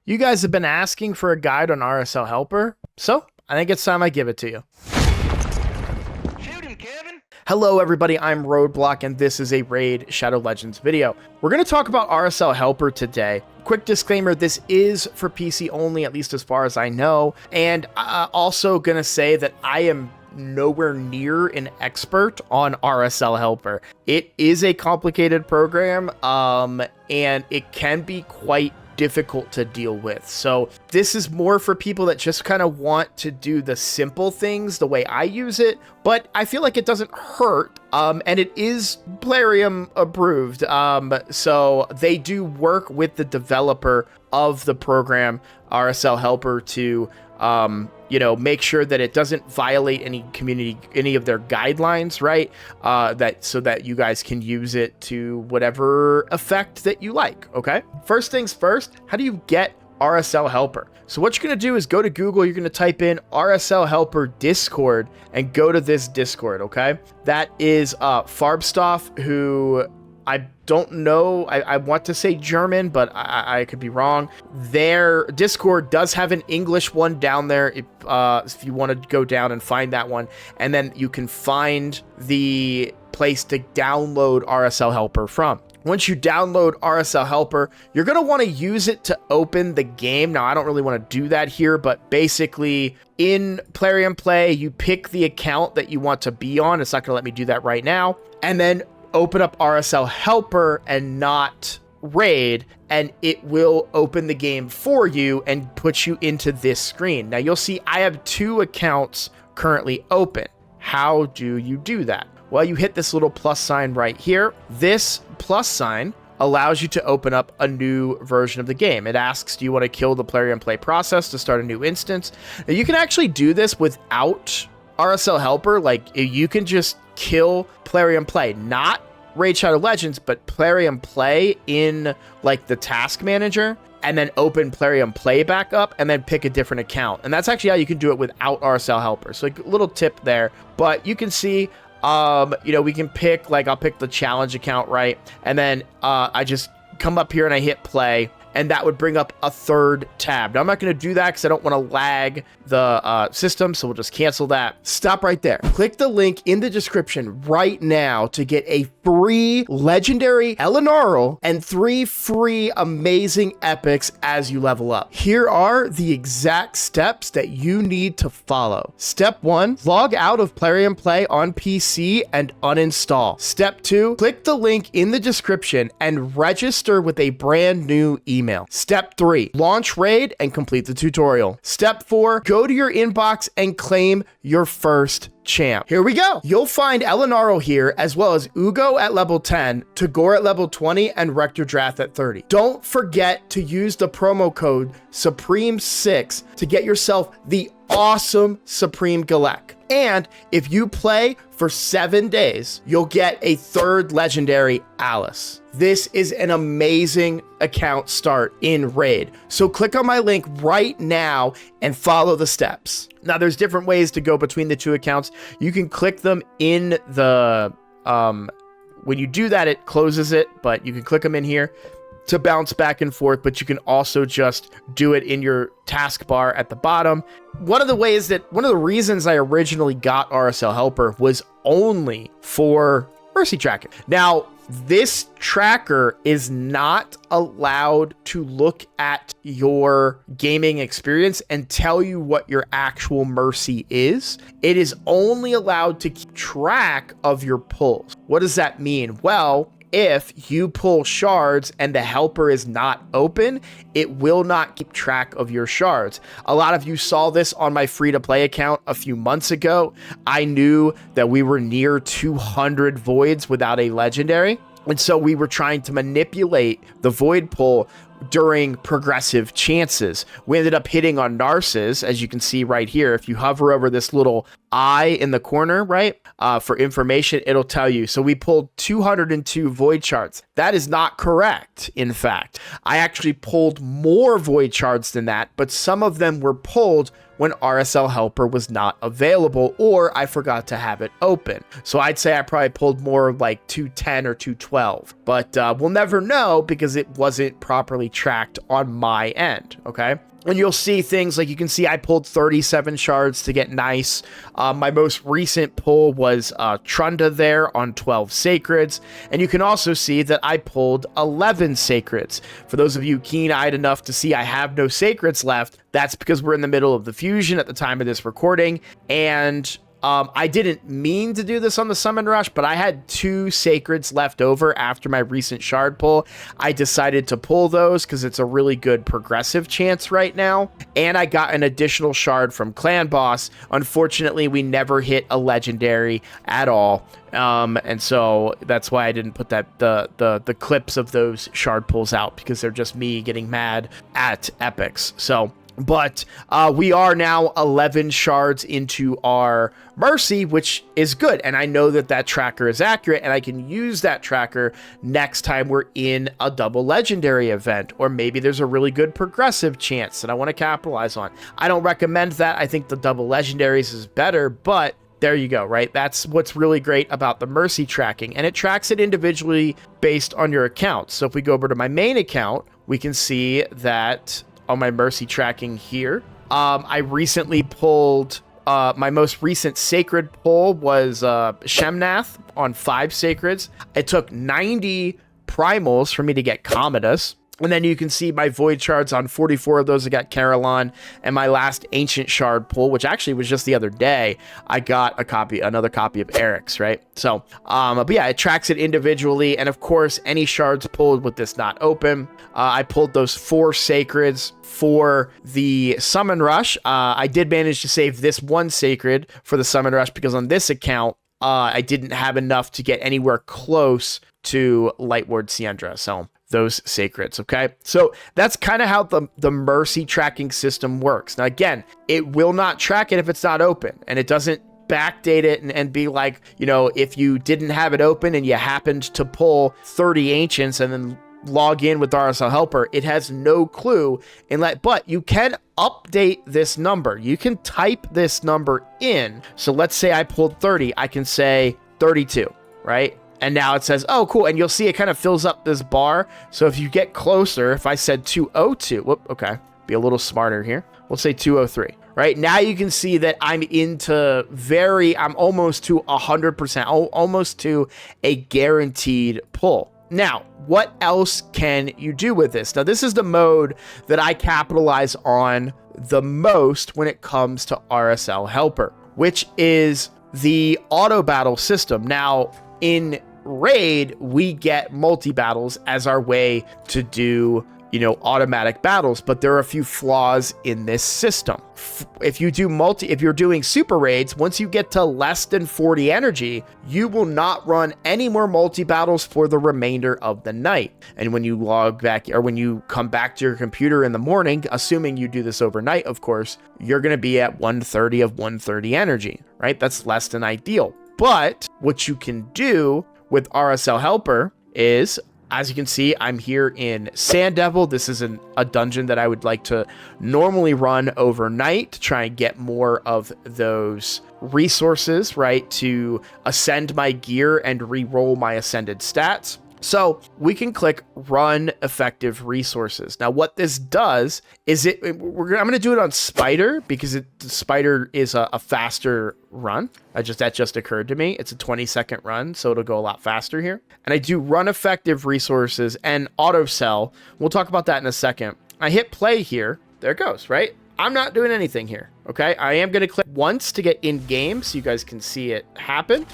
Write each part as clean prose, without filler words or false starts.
You guys have been asking for a guide on RSL Helper, so I think it's time I give it to you. Shoot him, Kevin! Hello everybody, I'm Roadblock and this is a Raid Shadow Legends video. We're going to talk about RSL Helper today. Quick disclaimer, this is for PC only, at least as far as I know, and also going to say that I am nowhere near an expert on RSL Helper. It is a complicated program, and it can be quite difficult to deal with. So this is more for people that just kind of want to do the simple things the way I use it, but I feel like it doesn't hurt. And it is Plarium approved. So they do work with the developer of the program, RSL Helper, to make sure that it doesn't violate any of their guidelines, right? So that you guys can use it to whatever effect that you like, okay? First things first, how do you get RSL Helper? So what you're going to do is go to Google, you're going to type in RSL Helper Discord and go to this Discord, okay? That is Farbstoff, who I don't know, I want to say German, but I could be wrong. Their Discord does have an English one down there if you want to go down and find that one. And then you can find the place to download RSL Helper from. Once you download RSL Helper, you're going to want to use it to open the game. Now, I don't really want to do that here, but basically in Plarium Play, you pick the account that you want to be on. It's not going to let me do that right now. And then open up RSL Helper and not Raid, and it will open the game for you and put you into this screen. Now you'll see I have 2 accounts currently open. How do you do that? Well, you hit this little plus sign right here. This plus sign allows you to open up a new version of the game. It asks, do you want to kill the Plarium Play process to start a new instance? Now you can actually do this without RSL Helper. Like, you can just kill Plarium Play, not Raid Shadow Legends, but Plarium Play in like the task manager, and then open Plarium Play back up and then pick a different account. And that's actually how you can do it without RSL Helper. So like, a little tip there, but you can see, we can pick, like, I'll pick the challenge account, right? And then I just come up here and I hit play, and that would bring up a 3rd tab. Now, I'm not going to do that because I don't want to lag the system, so we'll just cancel that. Stop right there. Click the link in the description right now to get a free legendary Elenaril and 3 free amazing epics as you level up. Here are the exact steps that you need to follow. Step 1, log out of Plarium Play on PC and uninstall. Step 2, click the link in the description and register with a brand new email. Step 3, launch Raid and complete the tutorial. Step 4, go to your inbox and claim your first champ. Here we go. You'll find Elenaril here, as well as Uugo at level 10, Tagoar at level 20, and Rector Drath at 30. Don't forget to use the promo code Supreme6 to get yourself the awesome Supreme Galek. And if you play for 7 days, you'll get a 3rd legendary Alice. This is an amazing account start in Raid. So click on my link right now and follow the steps. Now, there's different ways to go between the 2 accounts. You can click them in the, when you do that, it closes it, but you can click them in here to bounce back and forth, but you can also just do it in your taskbar at the bottom. One of the reasons I originally got RSL Helper was only for mercy tracking. Now, this tracker is not allowed to look at your gaming experience and tell you what your actual mercy is. It is only allowed to keep track of your pulls. What does that mean? Well, if you pull shards and the helper is not open, it will not keep track of your shards. A lot of you saw this on my free-to-play account a few months ago. I knew that we were near 200 voids without a legendary, and so we were trying to manipulate the void pull during progressive chances. We ended up hitting on Narcissus, as you can see right here. If you hover over this little I in the corner, right? For information, it'll tell you. So we pulled 202 void shards. That is not correct. In fact, I actually pulled more void shards than that, but some of them were pulled when RSL Helper was not available, or I forgot to have it open. So I'd say I probably pulled more like 210 or 212, but we'll never know because it wasn't properly tracked on my end, okay? And you'll see things like, you can see I pulled 37 shards to get nice. My most recent pull was Trunda there on 12 sacreds. And you can also see that I pulled 11 sacreds. For those of you keen-eyed enough to see I have no sacreds left, that's because we're in the middle of the fusion at the time of this recording. And I didn't mean to do this on the Summon Rush, but I had 2 sacreds left over after my recent shard pull. I decided to pull those because it's a really good progressive chance right now. And I got an additional shard from Clan Boss. Unfortunately, we never hit a legendary at all. And so that's why I didn't put that the clips of those shard pulls out, because they're just me getting mad at epics. So, but we are now 11 shards into our Mercy, which is good. And I know that that tracker is accurate, and I can use that tracker next time we're in a double legendary event, or maybe there's a really good progressive chance that I want to capitalize on. I don't recommend that. I think the double legendaries is better, but there you go, right? That's what's really great about the Mercy tracking, and it tracks it individually based on your account. So if we go over to my main account, we can see that on my Mercy tracking here, I recently pulled, my most recent sacred pull was Shemnath on 5 sacreds. It took 90 primals for me to get Commodus. And then you can see my void shards on 44 of those. I got Carolon, and my last ancient shard pull, which actually was just the other day, I got another copy of Eric's, right? So, but yeah, it tracks it individually. And of course, any shards pulled with this not open. I pulled those 4 sacreds for the Summon Rush. I did manage to save this 1 sacred for the Summon Rush because on this account, I didn't have enough to get anywhere close to Lightward Siendra. So those sacreds, okay? So that's kind of how the Mercy tracking system works. Now, again, it will not track it if it's not open, and it doesn't backdate it and be like, you know, if you didn't have it open and you happened to pull 30 ancients and then log in with RSL Helper, it has no clue. But you can update this number. You can type this number in. So let's say I pulled 30. I can say 32, right? And now it says, oh, cool. And you'll see it kind of fills up this bar. So if you get closer, if I said 202, okay, be a little smarter here. We'll say 203, right? Now you can see that I'm almost to 100%, almost to a guaranteed pull. Now, what else can you do with this? Now, this is the mode that I capitalize on the most when it comes to RSL Helper, which is the auto battle system. Now, in Raid, we get multi-battles as our way to do, you know, automatic battles, but there are a few flaws in this system. If you're doing super raids, once you get to less than 40 energy, you will not run any more multi-battles for the remainder of the night. And when you log back, or when you come back to your computer in the morning, assuming you do this overnight, of course, you're going to be at 130 of 130 energy, right? That's less than ideal. But what you can do with RSL Helper is, as you can see, I'm here in Sand Devil. This is a dungeon that I would like to normally run overnight to try and get more of those resources, right, to ascend my gear and re-roll my ascended stats. So we can click Run Effective Resources. Now, what this does is I'm going to do it on Spider because Spider is a faster run. That just occurred to me. It's a 20-second run, so it'll go a lot faster here. And I do Run Effective Resources and Auto Sell. We'll talk about that in a second. I hit play here. There it goes, right? I'm not doing anything here, okay? I am going to click once to get in game so you guys can see it happen.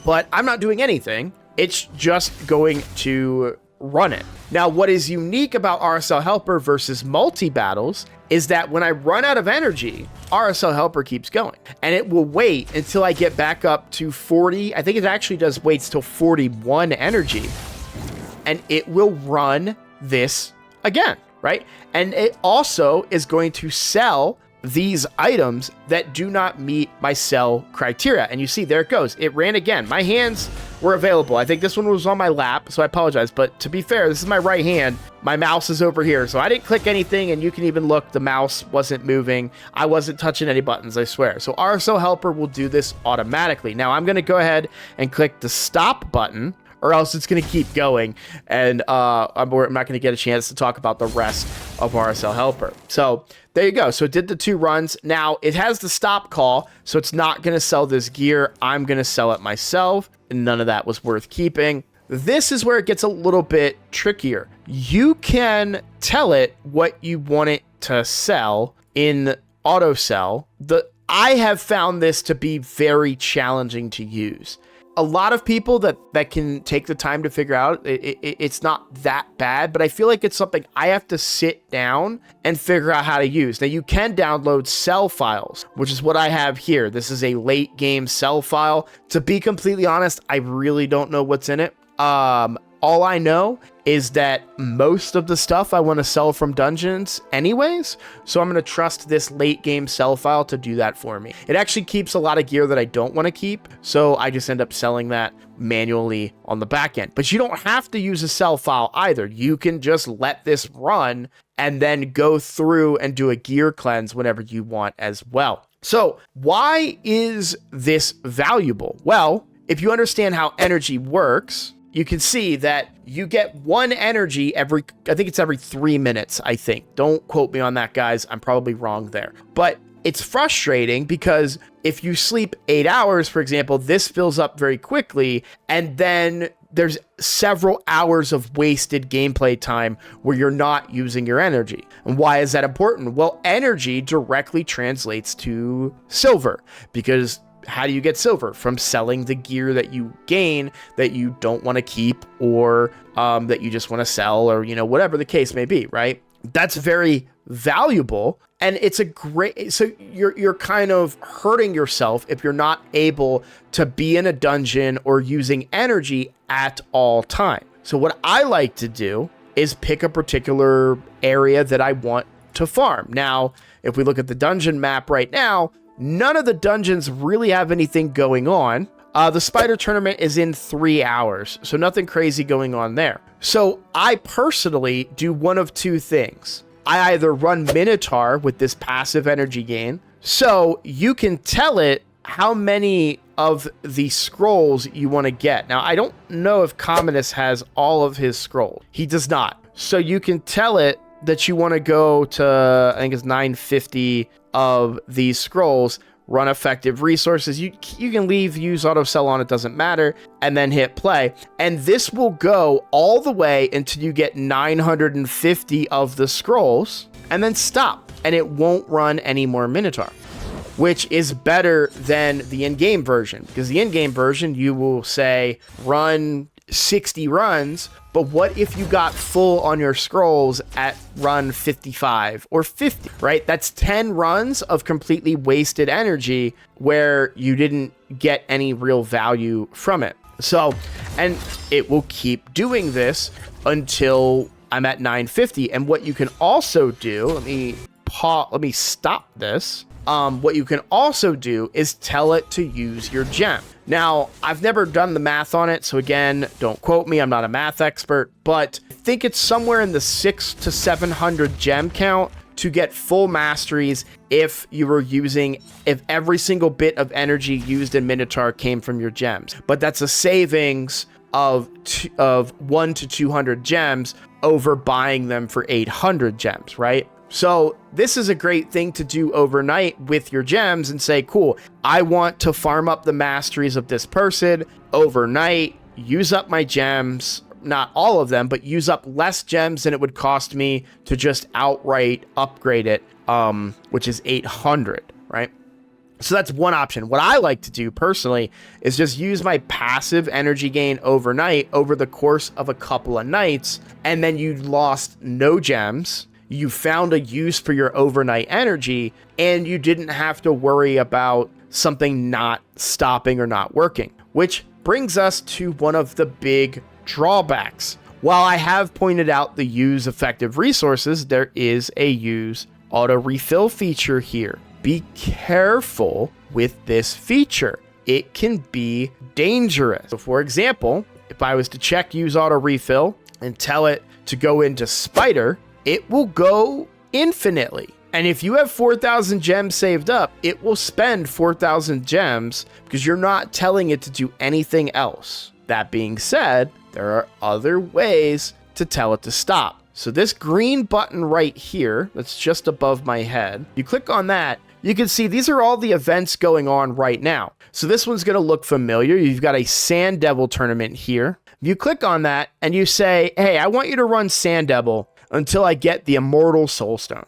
But I'm not doing anything. It's just going to run it. Now, what is unique about RSL Helper versus multi-battles is that when I run out of energy, RSL Helper keeps going. And it will wait until I get back up to 40. I think it actually waits till 41 energy. And it will run this again, right? And it also is going to sell these items that do not meet my sell criteria. And you see, there it goes. It ran again. My hands were available. I think this one was on my lap, so I apologize. But to be fair, this is my right hand. My mouse is over here, so I didn't click anything, and you can even look, the mouse wasn't moving. I wasn't touching any buttons, I swear. So RSL Helper will do this automatically. Now, I'm going to go ahead and click the stop button, or else it's going to keep going, and I'm not going to get a chance to talk about the rest of RSL Helper. So there you go. So it did the 2 runs. Now it has the stop call, so it's not going to sell this gear. I'm going to sell it myself, and none of that was worth keeping. This is where it gets a little bit trickier. You can tell it what you want it to sell in auto sell. I have found this to be very challenging to use. A lot of people that can take the time to figure out it's not that bad, but I feel like it's something I have to sit down and figure out how to use. Now, you can download sell files, which is what I have here. This is a late game sell file. To be completely honest, I really don't know what's in it. All I know is that most of the stuff I want to sell from dungeons anyways, so I'm going to trust this late game sell file to do that for me. It actually keeps a lot of gear that I don't want to keep, so I just end up selling that manually on the back end. But you don't have to use a sell file either. You can just let this run and then go through and do a gear cleanse whenever you want as well. So why is this valuable? Well, if you understand how energy works, you can see that you get 1 energy I think it's every 3 minutes, I think. Don't quote me on that, guys. I'm probably wrong there. But it's frustrating because if you sleep 8 hours, for example, this fills up very quickly, and then there's several hours of wasted gameplay time where you're not using your energy. And why is that important? Well, energy directly translates to silver, because how do you get silver? From selling the gear that you gain that you don't want to keep, or that you just want to sell, or, whatever the case may be, right? That's very valuable. And it's a great, so you're kind of hurting yourself if you're not able to be in a dungeon or using energy at all time. So what I like to do is pick a particular area that I want to farm. Now, if we look at the dungeon map right now, none of the dungeons really have anything going on. The spider tournament is in 3 hours, so nothing crazy going on there. So I personally do one of 2 things. I either run Minotaur with this passive energy gain, so you can tell it how many of the scrolls you want to get. Now, I don't know if Commodus has all of his scrolls. He does not. So you can tell it that you want to go to, I think it's 950 of these scrolls, run effective resources. You can leave, use auto sell on, it doesn't matter, and then hit play. And this will go all the way until you get 950 of the scrolls, and then stop. And it won't run any more Minotaur, which is better than the in-game version, because the in-game version, you will say run 60 runs, but what if you got full on your scrolls at run 55 or 50, right? That's 10 runs of completely wasted energy where you didn't get any real value from it. So, and it will keep doing this until I'm at 950. And what you can also do, let me stop this. What you can also do is tell it to use your gem. Now, I've never done the math on it, so again, don't quote me, I'm not a math expert, but I think it's somewhere in the 600 to 700 gem count to get full masteries if every single bit of energy used in Minotaur came from your gems. But that's a savings of 1 to 200 gems over buying them for 800 gems, right? So this is a great thing to do overnight with your gems and say, cool, I want to farm up the masteries of this person overnight, use up my gems, not all of them, but use up less gems than it would cost me to just outright upgrade it, which is 800, right? So that's one option. What I like to do personally is just use my passive energy gain overnight over the course of a couple of nights, and then you lost no gems. You found a use for your overnight energy, and you didn't have to worry about something not stopping or not working, which brings us to one of the big drawbacks. While I have pointed out the use effective resources, there is a use auto refill feature here. Be careful with this feature. It can be dangerous. So for example, if I was to check use auto refill and tell it to go into spider, it will go infinitely. And if you have 4,000 gems saved up, it will spend 4,000 gems because you're not telling it to do anything else. That being said, there are other ways to tell it to stop. So this green button right here, that's just above my head, you click on that, you can see these are all the events going on right now. So this one's going to look familiar. You've got a Sand Devil tournament here. You click on that and you say, hey, I want you to run Sand Devil until I get the Immortal Soulstone.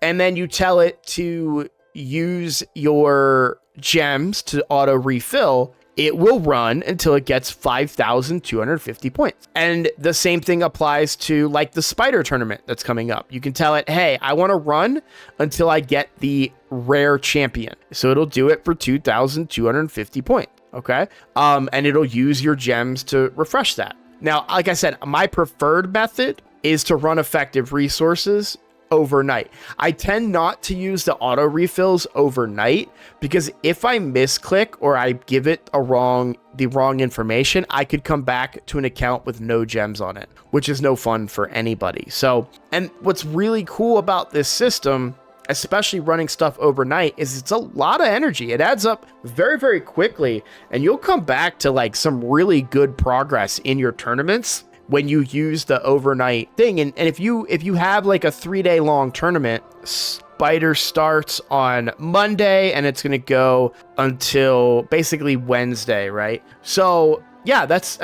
And then you tell it to use your gems to auto refill. It will run until it gets 5,250 points. And the same thing applies to like the spider tournament that's coming up. You can tell it, hey, I want to run until I get the rare champion. So it'll do it for 2,250 points. Okay. And it'll use your gems to refresh that. Now, like I said, my preferred method is to run effective resources overnight. I tend not to use the auto refills overnight because if I misclick or I give it the wrong information, I could come back to an account with no gems on it, which is no fun for anybody. So, and what's really cool about this system, especially running stuff overnight, is it's a lot of energy. It adds up very, very quickly, and you'll come back to like some really good progress in your tournaments when you use the overnight thing. And if you have like a 3-day long tournament, spider starts on Monday and it's going to go until basically Wednesday, right? So yeah, that's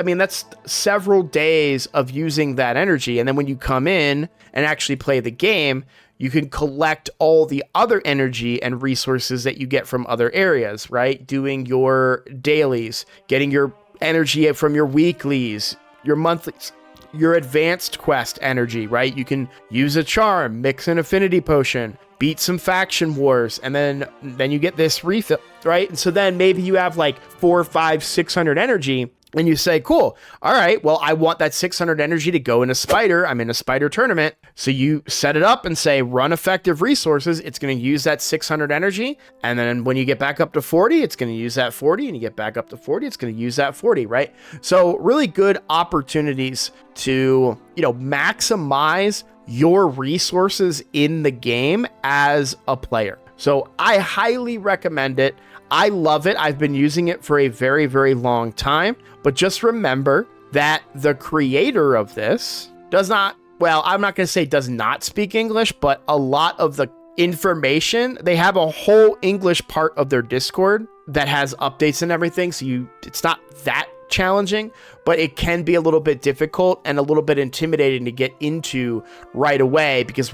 several days of using that energy. And then when you come in and actually play the game, you can collect all the other energy and resources that you get from other areas, right? Doing your dailies, getting your energy from your weeklies, your monthlies, your advanced quest energy, right? You can use a charm, mix an affinity potion, beat some faction wars, and then you get this refill, right? And so then maybe you have like 400, 500, 600 energy, and you say, cool, all right, well, I want that 600 energy to go into spider. I'm in a spider tournament. So you set it up and say, run effective resources. It's going to use that 600 energy. And then when you get back up to 40, it's going to use that 40. And you get back up to 40, it's going to use that 40, right? So really good opportunities to, maximize your resources in the game as a player. So I highly recommend it. I love it. I've been using it for a very, very long time. But just remember that the creator of this does not, well, I'm not going to say does not speak English, but a lot of the information, they have a whole English part of their Discord that has updates and everything. So it's not that challenging, but it can be a little bit difficult and a little bit intimidating to get into right away because,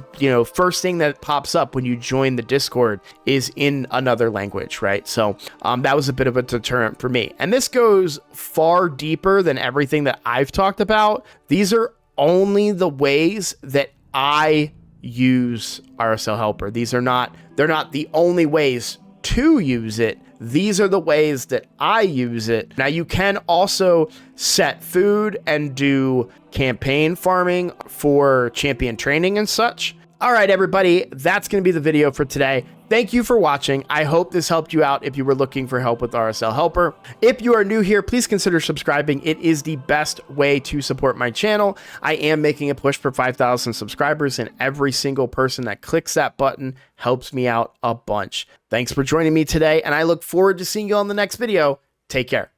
first thing that pops up when you join the Discord is in another language, right? So that was a bit of a deterrent for me. And this goes far deeper than everything that I've talked about. These are only the ways that I use RSL Helper. They're not the only ways to use it. These are the ways that I use it. Now you can also set food and do campaign farming for champion training and such. All right, everybody, that's going to be the video for today. Thank you for watching. I hope this helped you out if you were looking for help with RSL Helper. If you are new here, please consider subscribing. It is the best way to support my channel. I am making a push for 5,000 subscribers, and every single person that clicks that button helps me out a bunch. Thanks for joining me today, and I look forward to seeing you on the next video. Take care.